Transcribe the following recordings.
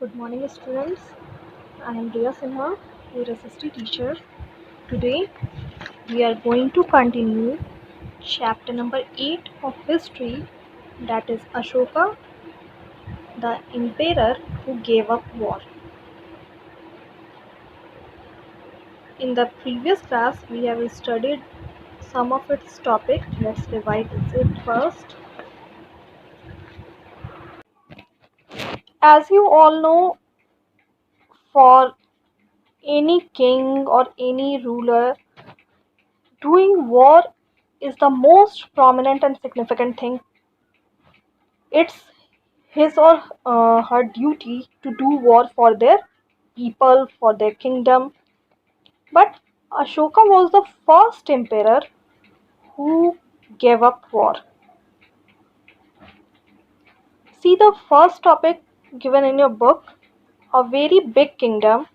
Good morning, students. I am Riya Sinha, your assistant teacher. Today, we are going to continue chapter number 8 of history, that is Ashoka, the emperor who gave up war. In the previous class, we have studied some of its topic. Let's revise it first. As you all know, for any king or any ruler, doing war is the most prominent and significant thing. It's his or her duty to do war for their people, for their kingdom. But Ashoka was the first emperor who gave up war. See the first topic given in your book, a very big kingdom,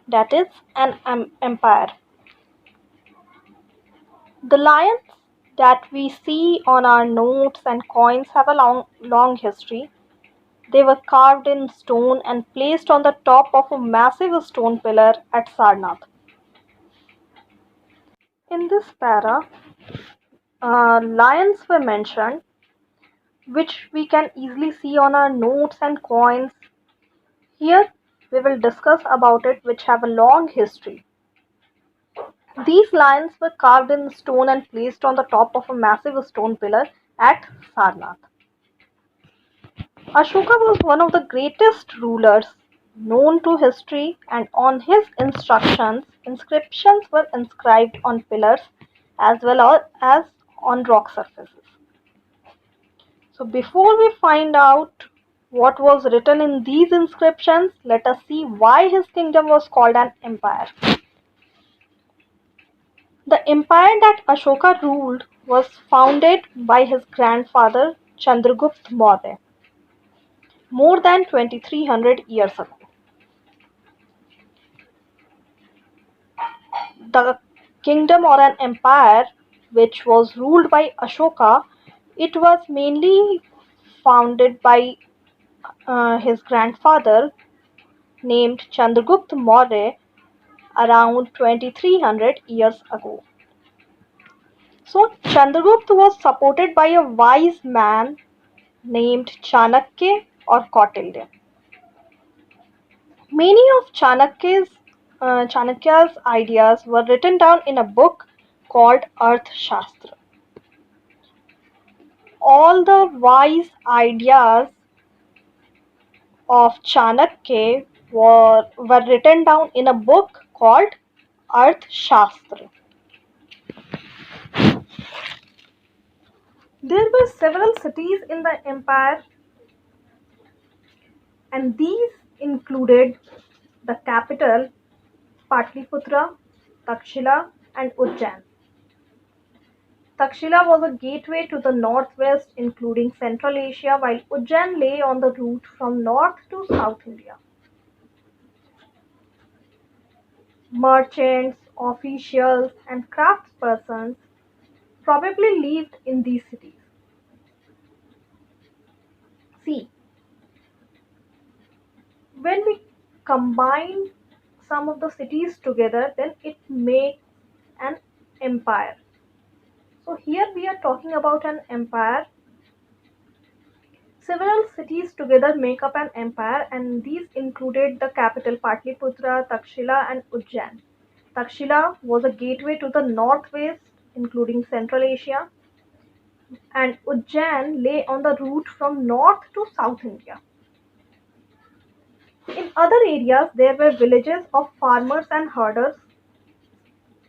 that is an empire. The lions that we see on our notes and coins have a long history. They were carved in stone and placed on the top of a massive stone pillar at Sarnath. In this para, lions were mentioned, which we can easily see on our notes and coins. Here, we will discuss about it, which have a long history. These lions were carved in stone and placed on the top of a massive stone pillar at Sarnath. Ashoka was one of the greatest rulers known to history, and on his instructions, inscriptions were inscribed on pillars as well as on rock surfaces. So, before we find out what was written in these inscriptions, let us see why his kingdom was called an empire. The empire that Ashoka ruled was founded by his grandfather Chandragupta Maurya more than 2300 years ago. The kingdom or an empire which was ruled by Ashoka, it was mainly founded by his grandfather named Chandragupta Maurya around 2300 years ago. So Chandragupta was supported by a wise man named Chanakya or Kautilya. Many of Chanakya's ideas were written down in a book called Arthashastra. All the wise ideas of Chanakya were written down in a book called Arthashastra. There were several cities in the empire, and these included the capital Patliputra, Takshila, and Ujjain. Takshila was a gateway to the northwest, including Central Asia, while Ujjain lay on the route from north to South India. Merchants, officials, and craftspersons probably lived in these cities. See, when we combine some of the cities together, then it makes an empire. So here we are talking about an empire. Several cities together make up an empire, and these included the capital Patliputra, Takshila, and Ujjain. Takshila was a gateway to the northwest, including Central Asia, and Ujjain lay on the route from north to South India. In other areas, there were villages of farmers and herders.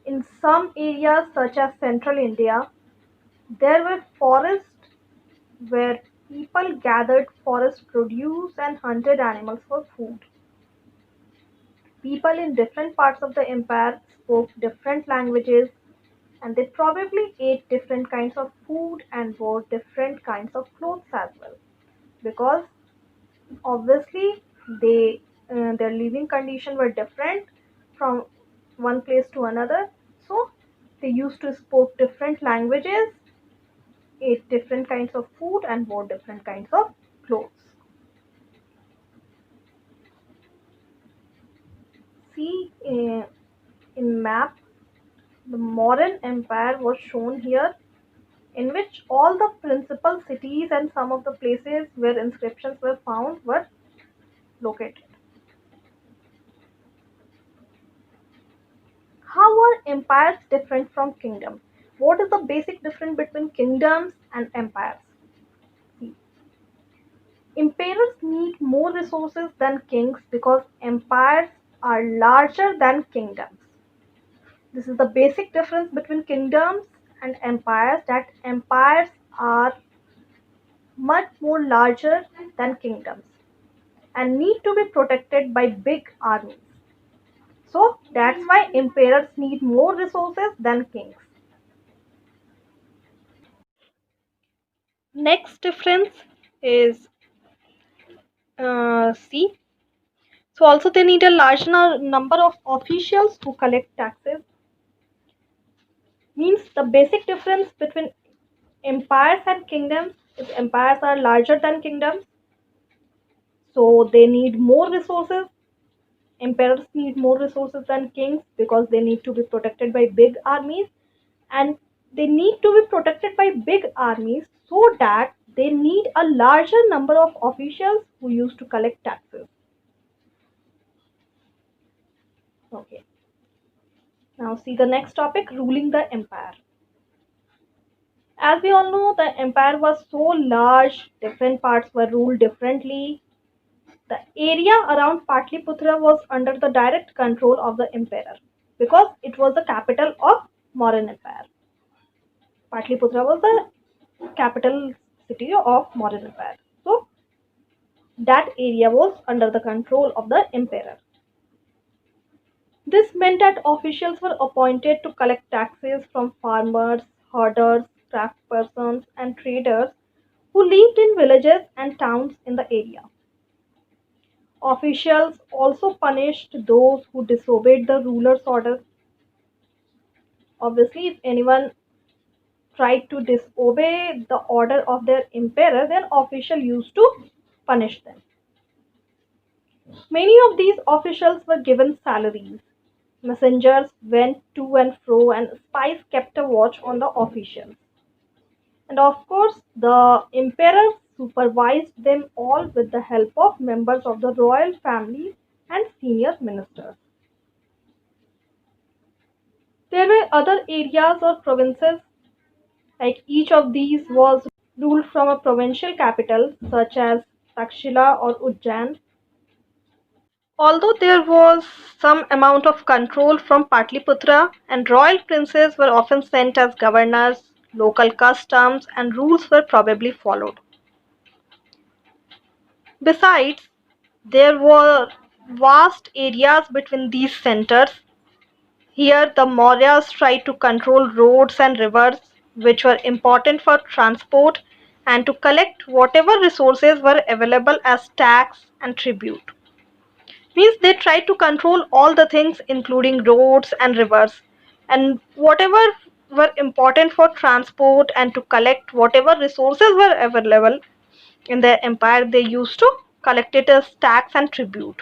In some areas, such as Central India, there were forests where people gathered forest produce and hunted animals for food. People in different parts of the empire spoke different languages, and they probably ate different kinds of food and wore different kinds of clothes as well, because obviously their living condition were different from one place to another. So they used to spoke different languages, ate different kinds of food, and wore different kinds of clothes. in, in map, the Mauryan Empire was shown here, in which all the principal cities and some of the places where inscriptions were found were located. How are empires different from kingdoms? What is the basic difference between kingdoms and empires? See, emperors need more resources than kings because empires are larger than kingdoms. This is the basic difference between kingdoms and empires, that empires are much more larger than kingdoms and need to be protected by big armies. So that's why emperors need more resources than kings. Next difference is C. So also they need a large number of officials who collect taxes. Means the basic difference between empires and kingdoms is empires are larger than kingdoms, so they need more resources. Emperors need more resources than kings because they need to be protected by big armies, and they need to be protected by big armies so that they need a larger number of officials who used to collect taxes. Okay, now see the next topic, ruling the empire. As we all know, the empire was so large, different parts were ruled differently. The area around Patliputra was under the direct control of the emperor because it was the capital of Mauryan Empire. Patliputra was the capital city of Mauryan Empire. So that area was under the control of the emperor. This meant that officials were appointed to collect taxes from farmers, herders, craftspersons, and traders who lived in villages and towns in the area. Officials also punished those who disobeyed the ruler's order. Obviously, if anyone tried to disobey the order of their emperor, then official used to punish them. Many of these officials were given salaries. Messengers went to and fro, and spies kept a watch on the officials. And of course, the emperor supervised them all with the help of members of the royal family and senior ministers. There were other areas or provinces, like each of these was ruled from a provincial capital, such as Takshila or Ujjain. Although there was some amount of control from Patliputra, and royal princes were often sent as governors, local customs and rules were probably followed. Besides, there were vast areas between these centers. Here, the Mauryas tried to control roads and rivers, which were important for transport, and to collect whatever resources were available as tax and tribute. Means they tried to control all the things, including roads and rivers, and whatever were important for transport, and to collect whatever resources were available in their empire, they used to collect it as tax and tribute.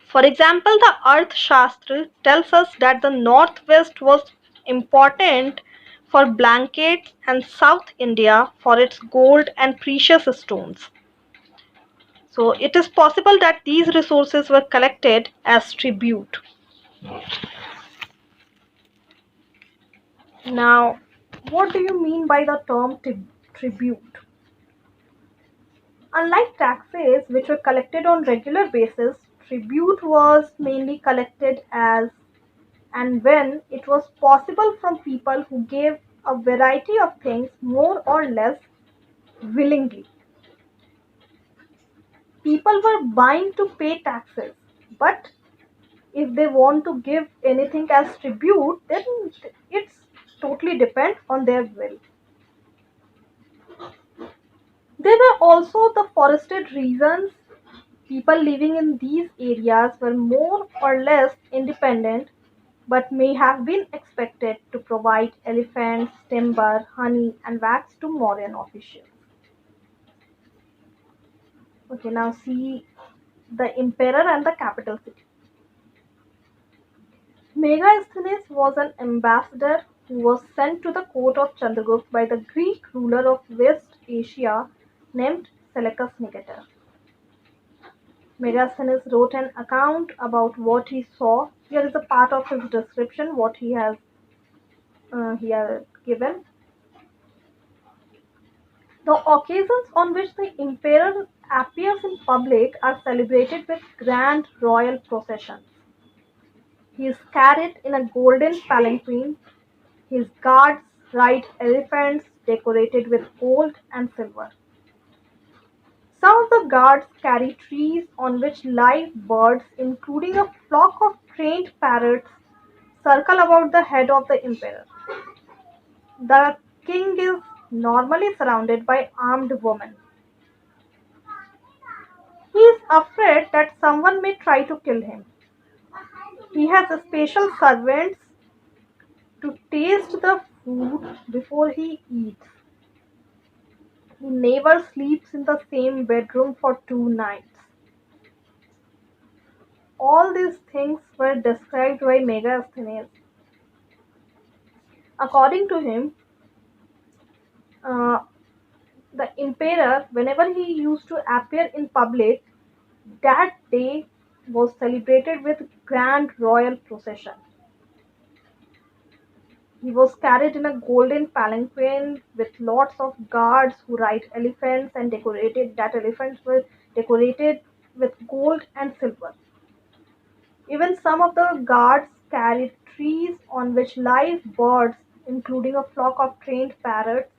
For example, the Earth Shastra tells us that the northwest was important for blankets and South India for its gold and precious stones. So it is possible that these resources were collected as tribute. Now, what do you mean by the term tribute? Unlike taxes, which were collected on regular basis, tribute was mainly collected as and when it was possible from people who gave a variety of things more or less willingly. People were bound to pay taxes, but if they want to give anything as tribute, then it's totally depend on their will. There were also the forested regions. People living in these areas were more or less independent but may have been expected to provide elephants, timber, honey, and wax to Mauryan officials. Okay, now see the emperor and the capital city. Megasthenes was an ambassador who was sent to the court of Chandragupta by the Greek ruler of West Asia named Seleucus Nicator. Megasthenes wrote an account about what he saw. Here is a part of his description, what he has here given. The occasions on which the emperor appears in public are celebrated with grand royal processions. He is carried in a golden palanquin. His guards ride elephants decorated with gold and silver. Some of the guards carry trees on which live birds, including a flock of trained parrots, circle about the head of the emperor. The king is normally surrounded by armed women. He is afraid that someone may try to kill him. He has special servants to taste the food before he eats. He never sleeps in the same bedroom for 2 nights. All these things were described by Megasthenes. According to him, uh, the emperor, whenever he used to appear in public, that day was celebrated with grand royal procession. He was carried in a golden palanquin with lots of guards who ride elephants and decorated that elephants were decorated with gold and silver. Even some of the guards carried trees on which live birds, including a flock of trained parrots,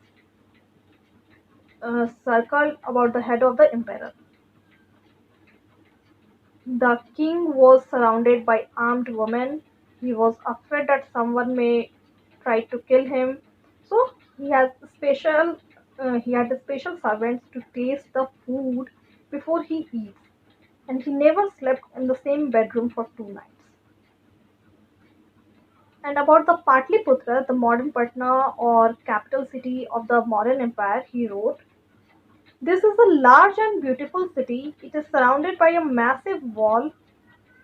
circled about the head of the emperor. The king was surrounded by armed women. He was afraid that someone may try to kill him. So he had special servants to taste the food before he eats, and he never slept in the same bedroom for 2 nights. And about the Patliputra, the modern Patna or capital city of the modern empire, he wrote, "This is a large and beautiful city. It is surrounded by a massive wall.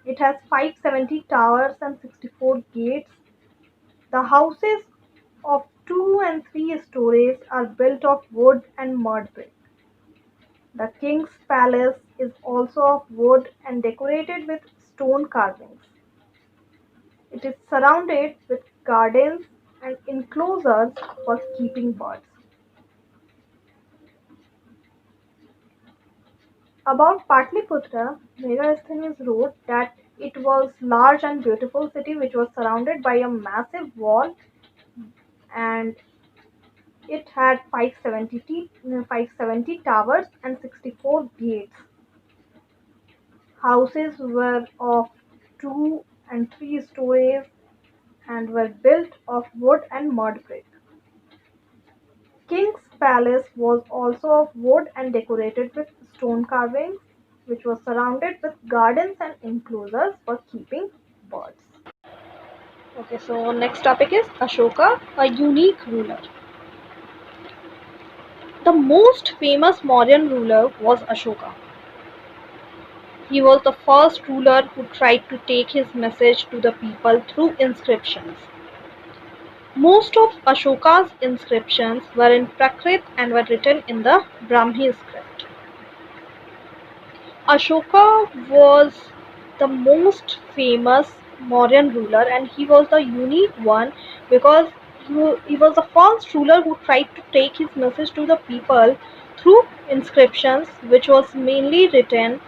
It has 570 towers and 64 gates. The houses of 2 and 3 stories are built of wood and mud brick. The king's palace is also of wood and decorated with stone carvings. It is surrounded with gardens and enclosures for keeping birds." About Patliputra, Megasthenes wrote that it was large and beautiful city which was surrounded by a massive wall, and it had 570 towers and 64 gates. Houses were of 2 and 3 stories and were built of wood and mud brick. King's palace was also of wood and decorated with stone carvings, which was surrounded with gardens and enclosures for keeping birds. Okay, so next topic is Ashoka, a unique ruler. The most famous Mauryan ruler was Ashoka. He was the first ruler who tried to take his message to the people through inscriptions. Most of Ashoka's inscriptions were in Prakrit and were written in the Brahmi script. Ashoka was the most famous Mauryan ruler, and he was the unique one because he was the first ruler who tried to take his message to the people through inscriptions, which was mainly written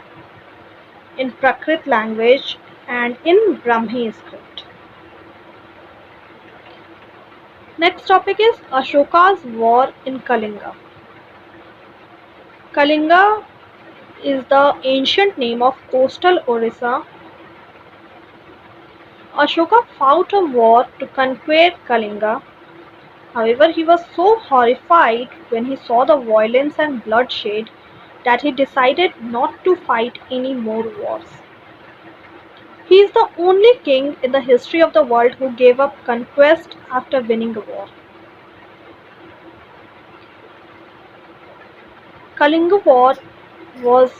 in Prakrit language and in Brahmi script. Next topic is Ashoka's war in Kalinga. Kalinga is the ancient name of coastal Orissa. Ashoka fought a war to conquer Kalinga. However, he was so horrified when he saw the violence and bloodshed that he decided not to fight any more wars. He is the only king in the history of the world who gave up conquest after winning a war. Kalinga War was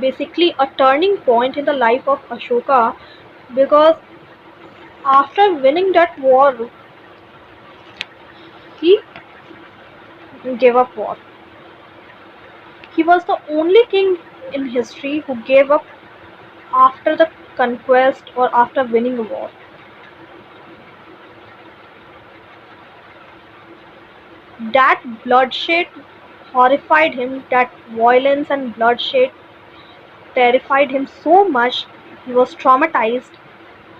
basically a turning point in the life of Ashoka because After winning that war, he gave up war. He was the only king in history who gave up after the conquest or after winning a war. That bloodshed horrified him, that violence and bloodshed terrified him so much, he was traumatized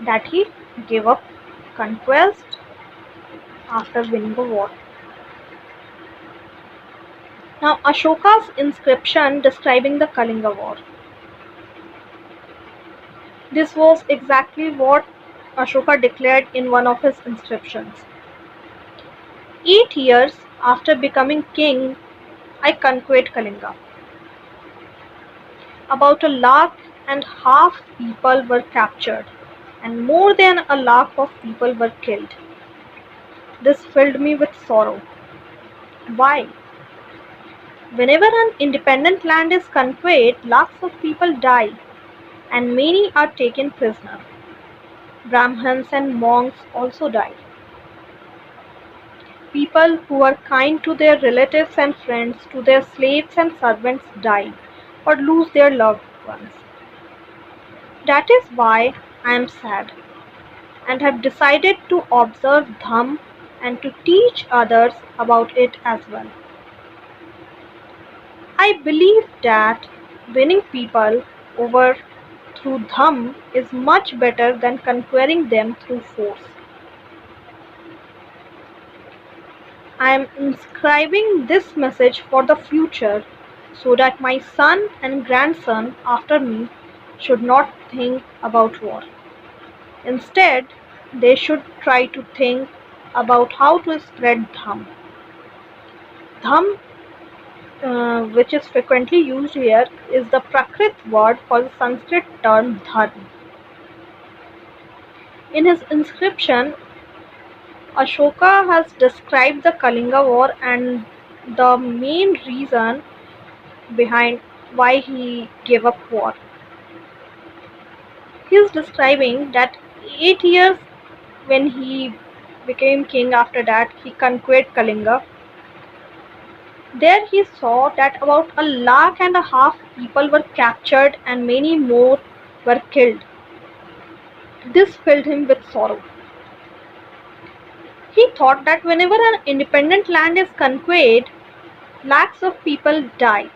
that he gave up conquest after winning a war. Now, Ashoka's inscription describing the Kalinga War. This was exactly what Ashoka declared in one of his inscriptions. 8 years after becoming king, I conquered Kalinga. About 1.5 lakh people were captured, and more than 1 lakh of people were killed. This filled me with sorrow. Why? Whenever an independent land is conquered, lakhs of people die, and many are taken prisoner. Brahmins and monks also died. People who were kind to their relatives and friends, to their slaves and servants die or lose their loved ones. That is why I am sad and have decided to observe Dham and to teach others about it as well. I believe that winning people over through Dham is much better than conquering them through force. I am inscribing this message for the future so that my son and grandson after me should not think about war. Instead, they should try to think about how to spread Dham. Dham, which is frequently used here, is the Prakrit word for the Sanskrit term dharma. In his inscription, Ashoka has described the Kalinga War and the main reason behind why he gave up war. He is describing that 8 years when he became king, after that he conquered Kalinga. There he saw that about 1.5 lakh people were captured and many more were killed. This filled him with sorrow. He thought that whenever an independent land is conquered, lakhs of people die,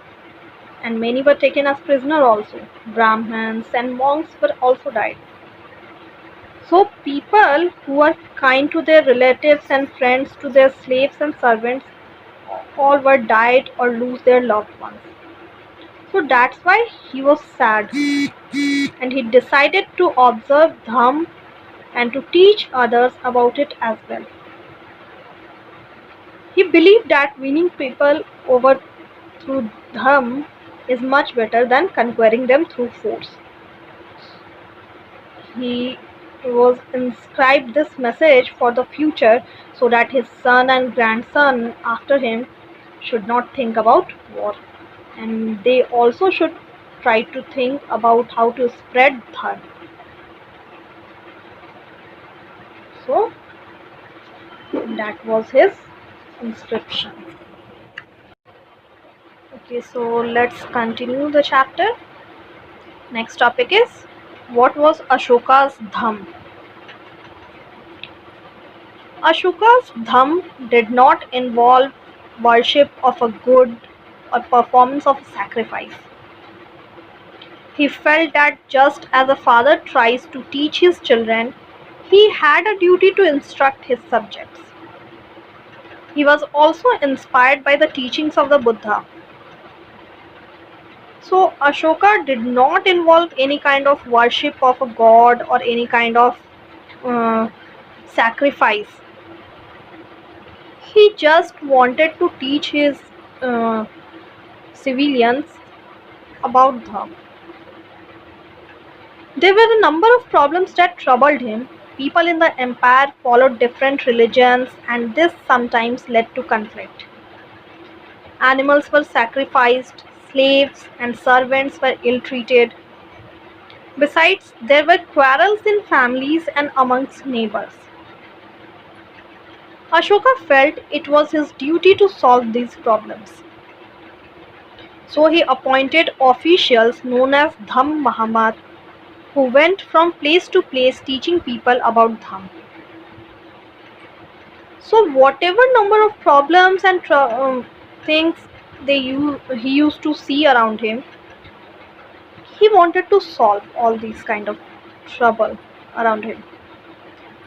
and many were taken as prisoner also. Brahmins and monks were also died. So people who were kind to their relatives and friends, to their slaves and servants, all were died or lose their loved ones. So that's why he was sad, and he decided to observe Dham and to teach others about it as well. He believed that winning people over through Dham is much better than conquering them through force. He was inscribed this message for the future so that his son and grandson after him should not think about war, and they also should try to think about how to spread dharma. So that was his inscription. Okay, so let's continue the chapter. Next topic is, what was Ashoka's Dham? Ashoka's Dham did not involve worship of a god or performance of a sacrifice. He felt that just as a father tries to teach his children, he had a duty to instruct his subjects. He was also inspired by the teachings of the Buddha. So Ashoka did not involve any kind of worship of a god or any kind of sacrifice. He just wanted to teach his civilians about Dharma. There were a number of problems that troubled him. People in the empire followed different religions, and this sometimes led to conflict. Animals were sacrificed, slaves and servants were ill-treated. Besides, there were quarrels in families and amongst neighbors. Ashoka felt it was his duty to solve these problems. So he appointed officials known as Dham Mahamat who went from place to place teaching people about Dham. So whatever number of problems and things he used to see around him, he wanted to solve all these kind of trouble around him.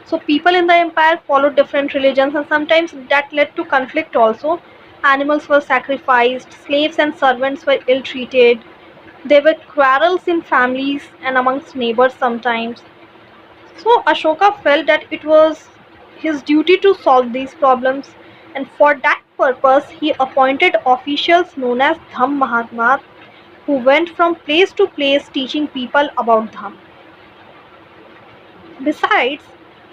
So people in the empire followed different religions and sometimes that led to conflict also. Animals were sacrificed, slaves and servants were ill-treated. There were quarrels in families and amongst neighbors sometimes. So Ashoka felt that it was his duty to solve these problems, and for that purpose he appointed officials known as Dham Mahatmas who went from place to place teaching people about Dham. Besides,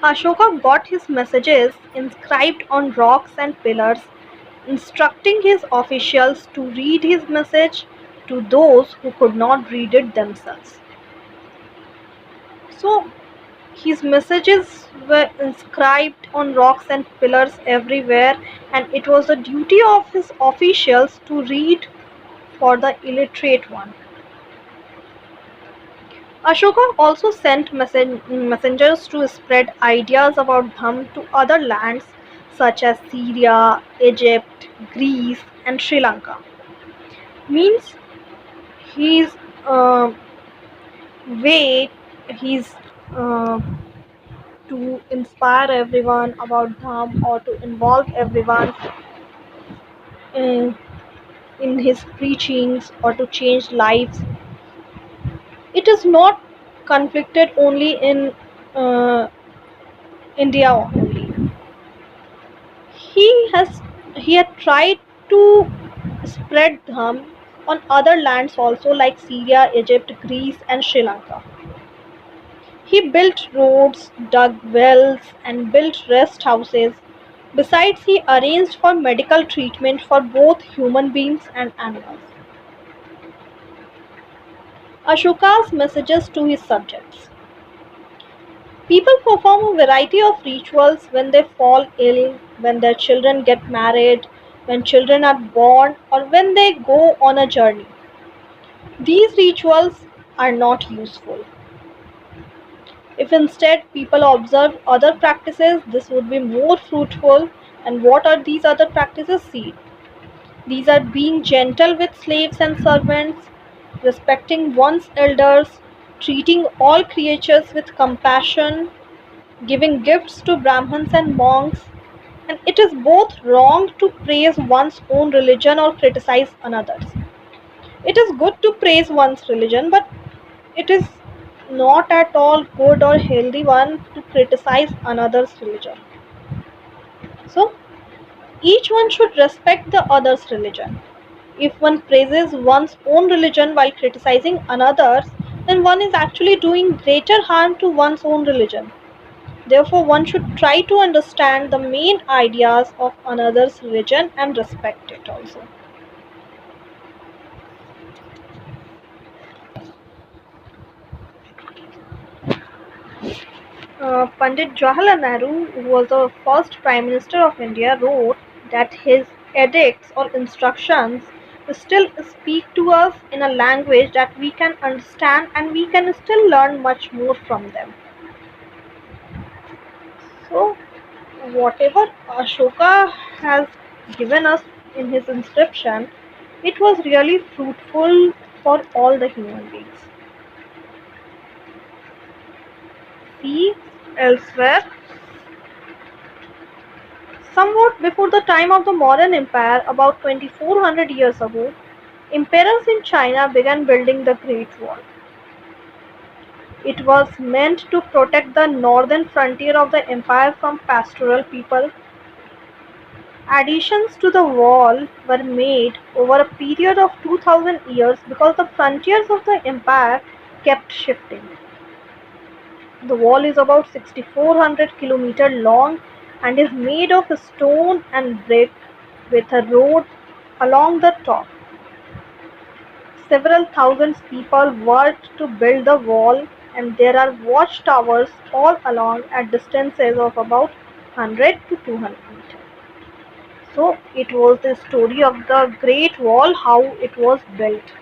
Ashoka got his messages inscribed on rocks and pillars, instructing his officials to read his message to those who could not read it themselves. So his messages were inscribed on rocks and pillars everywhere, and it was the duty of his officials to read for the illiterate one. Ashoka also sent messengers to spread ideas about Dham to other lands such as Syria, Egypt, Greece, and Sri Lanka. Means his way, his to inspire everyone about Dham or to involve everyone in, in his preachings or to change lives. It is not conflicted only in uh, India only. He has he had tried to spread Dham on other lands also like Syria, Egypt, Greece and Sri Lanka. He built roads, dug wells, and built rest houses. Besides, he arranged for medical treatment for both human beings and animals. Ashoka's messages to his subjects. People perform a variety of rituals when they fall ill, when their children get married, when children are born, or when they go on a journey. These rituals are not useful. If instead people observe other practices, this would be more fruitful. And what are these other practices? See, these are being gentle with slaves and servants, respecting one's elders, treating all creatures with compassion, giving gifts to Brahmins and monks. And it is both wrong to praise one's own religion or criticize another's. It is good to praise one's religion, but it is not at all good or healthy one to criticize another's religion. So each one should respect the other's religion. If one praises one's own religion while criticizing another's, then one is actually doing greater harm to one's own religion. Therefore, one should try to understand the main ideas of another's religion and respect it also. Pandit Jawaharlal Nehru, who was the first Prime Minister of India, wrote that his edicts or instructions still speak to us in a language that we can understand and we can still learn much more from them. So, whatever Ashoka has given us in his inscription, it was really fruitful for all the human beings. See elsewhere, somewhat before the time of the modern empire, about 2400 years ago, emperors in China began building the Great Wall. It was meant to protect the northern frontier of the empire from pastoral people. Additions to the wall were made over a period of 2000 years because the frontiers of the empire kept shifting. The wall is about 6400 kilometers long and is made of stone and brick with a road along the top. several thousand people worked to build the wall, and there are watchtowers all along at distances of about 100 to 200 meters. So it was the story of the Great Wall, how it was built.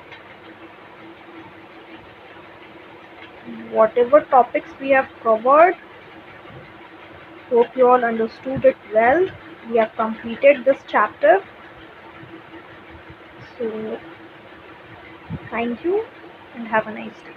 Whatever topics we have covered, hope you all understood it well. We have completed this chapter. So thank you and have a nice day.